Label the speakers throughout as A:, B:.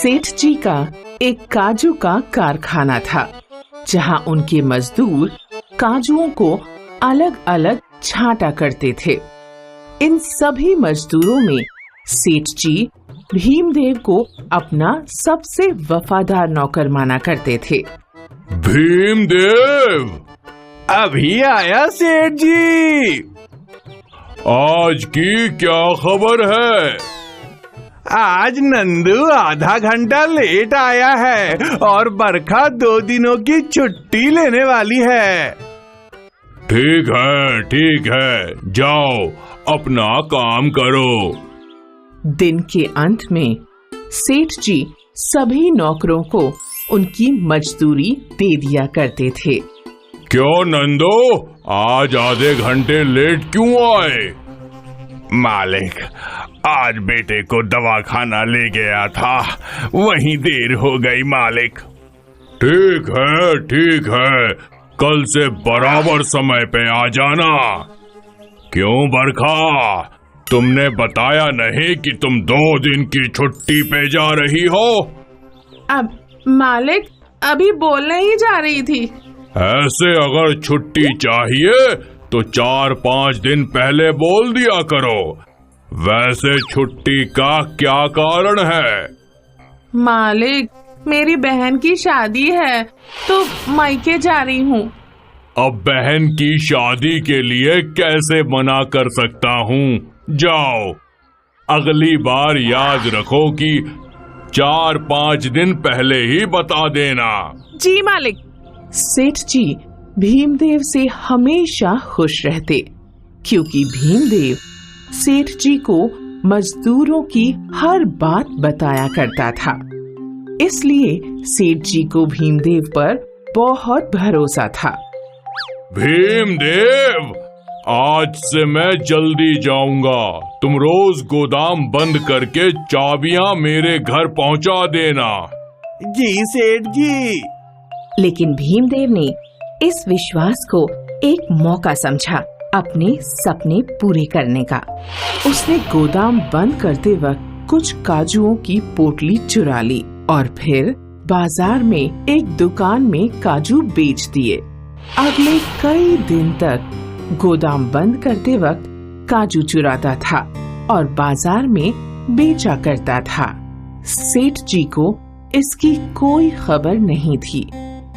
A: सेठ जी का एक काजू का कारखाना था, जहां उनके मजदूर काजुओं को अलग अलग छांटा करते थे। इन सभी मजदूरों में सेठ जी भीमदेव को अपना सबसे वफादार नौकर माना करते थे।
B: भीमदेव,
C: अभी आया सेठ जी।
B: आज की क्या खबर है?
C: आज नंदू आधा घंटा लेट आया है और बरखा 2 दिनों की छुट्टी लेने वाली है।
B: ठीक है, जाओ अपना काम करो।
A: दिन के अंत में सेठ जी सभी नौकरों को उनकी मजदूरी दे दिया करते थे।
B: क्यों नंदो, आज आधे घंटे लेट क्यों आए?
C: मालिक, आज बेटे को दवाखाना ले गया था, वहीं देर हो गई मालिक।
B: ठीक है, कल से बराबर समय पे आ जाना। क्यों बरखा, तुमने बताया नहीं कि तुम 2 दिन की छुट्टी पे जा रही हो?
A: अब मालिक, अभी बोलने ही जा रही थी।
B: ऐसे अगर छुट्टी चाहिए तो 4-5 दिन पहले बोल दिया करो। वैसे छुट्टी का क्या कारण है?
A: मालिक, मेरी बहन की शादी है तो मायके जा रही हूँ।
B: अब बहन की शादी के लिए कैसे मना कर सकता हूँ? जाओ, अगली बार याद रखो कि 4-5 दिन पहले ही बता देना।
A: जी मालिक। सेठ जी भीमदेव से हमेशा खुश रहते, क्योंकि भीमदेव सेठ जी को मजदूरों की हर बात बताया करता था। इसलिए सेठ जी को भीमदेव पर बहुत भरोसा था।
B: भीमदेव, आज से मैं जल्दी जाऊंगा। तुम रोज गोदाम बंद करके चाबियां मेरे घर पहुंचा देना।
C: जी सेठ जी।
D: लेकिन भीमदेव ने इस विश्वास को एक मौका समझा अपने सपने पूरे करने का।
A: उसने गोदाम बंद करते वक्त कुछ काजुओं की पोटली चुरा ली और फिर बाजार में एक दुकान में काजू बेच दिए। अगले कई दिन तक गोदाम बंद करते वक्त काजू चुराता था और बाजार में बेचा करता था। सेठ जी को इसकी कोई खबर नहीं थी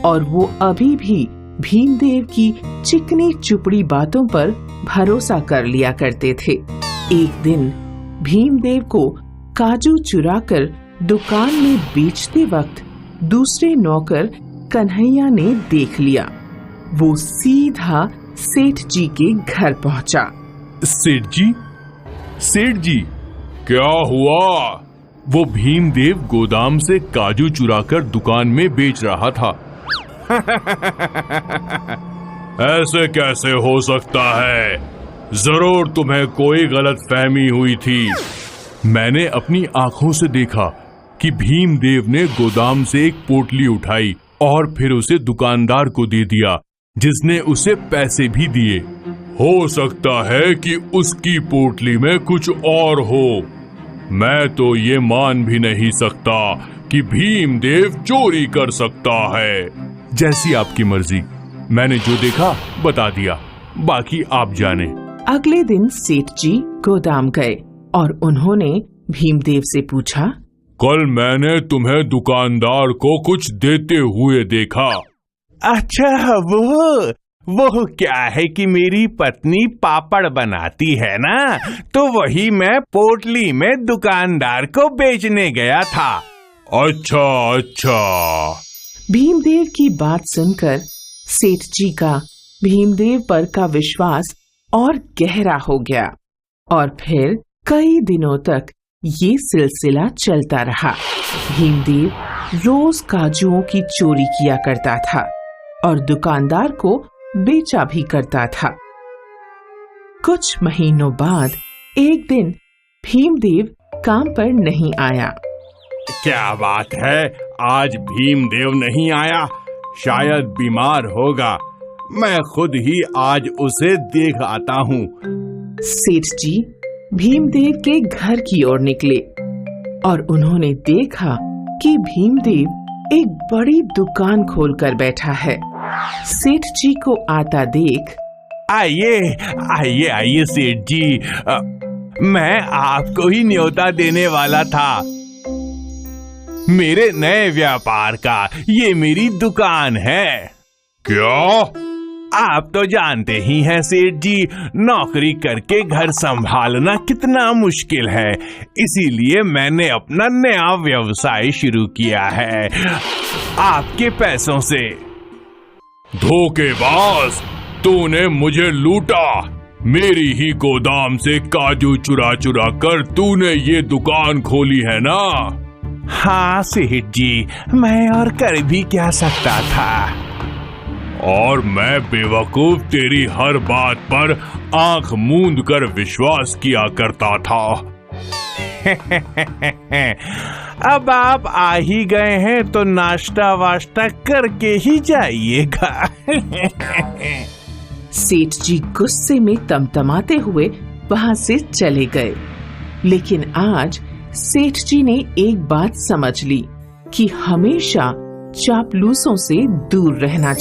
A: और वो अभी भी भीमदेव की चिकनी चुपड़ी बातों पर भरोसा कर लिया करते थे। एक दिन भीमदेव को काजू चुराकर दुकान में बेचते वक्त दूसरे नौकर कन्हैया ने देख लिया। वो सीधा सेठ जी के घर पहुंचा।
B: सेठ जी, क्या हुआ? वो भीमदेव गोदाम से काजू चुराकर दुकान में बेच रहा था। ऐसे कैसे हो सकता है? जरूर तुम्हें कोई गलतफहमी हुई थी। मैंने अपनी आंखों से देखा कि भीमदेव ने गोदाम से एक पोटली उठाई और फिर उसे दुकानदार को दे दिया, जिसने उसे पैसे भी दिए। हो सकता है कि उसकी पोटली में कुछ और हो। मैं तो ये मान भी नहीं सकता कि भीमदेव चोरी कर सकता है। जैसी आपकी मर्जी, मैंने जो देखा बता दिया, बाकी आप जाने।
A: अगले दिन सेठ जी गोदाम गए और उन्होंने भीमदेव से पूछा,
B: कल मैंने तुम्हें दुकानदार को कुछ देते हुए देखा।
C: अच्छा, वो क्या है कि मेरी पत्नी पापड़ बनाती है ना, तो वही मैं पोटली में दुकानदार को बेचने गया था।
B: अच्छा।
A: भीमदेव की बात सुनकर सेठ जी का भीमदेव पर का विश्वास और गहरा हो गया और फिर कई दिनों तक ये सिलसिला चलता रहा। भीमदेव रोज काजुओं की चोरी किया करता था और दुकानदार को बेचा भी करता था। कुछ महीनों बाद एक दिन भीमदेव काम पर नहीं आया।
C: क्या बात है, आज भीमदेव नहीं आया? शायद बीमार होगा। मैं खुद ही आज उसे देख आता हूँ।
A: सेठ जी भीमदेव के घर की ओर निकले और उन्होंने देखा कि भीमदेव एक बड़ी दुकान खोलकर बैठा है। सेठ जी को आता देख,
C: आइए आइए आइए सेठ जी, मैं आपको ही न्योता देने वाला था। मेरे नए व्यापार का ये मेरी दुकान है।
B: क्या?
C: आप तो जानते ही हैं सेठ जी, नौकरी करके घर संभालना कितना मुश्किल है, इसीलिए मैंने अपना नया व्यवसाय शुरू किया है आपके पैसों से।
B: धोखेबाज, तूने मुझे लूटा। मेरी ही गोदाम से काजू चुरा चुरा कर तूने ये दुकान खोली है ना?
C: हाँ सेठ जी, मैं और कर भी क्या सकता था।
B: और मैं बेवकूफ तेरी हर बात पर आंख मूंद कर विश्वास किया करता था।
C: अब आप आ ही गए हैं तो नाश्ता वाश्ता करके ही जाइएगा।
A: सेठ जी गुस्से में तमतमाते हुए वहां से चले गए। लेकिन आज सेठ जी ने एक बात समझ ली कि हमेशा चापलूसों से दूर रहना चाहिए।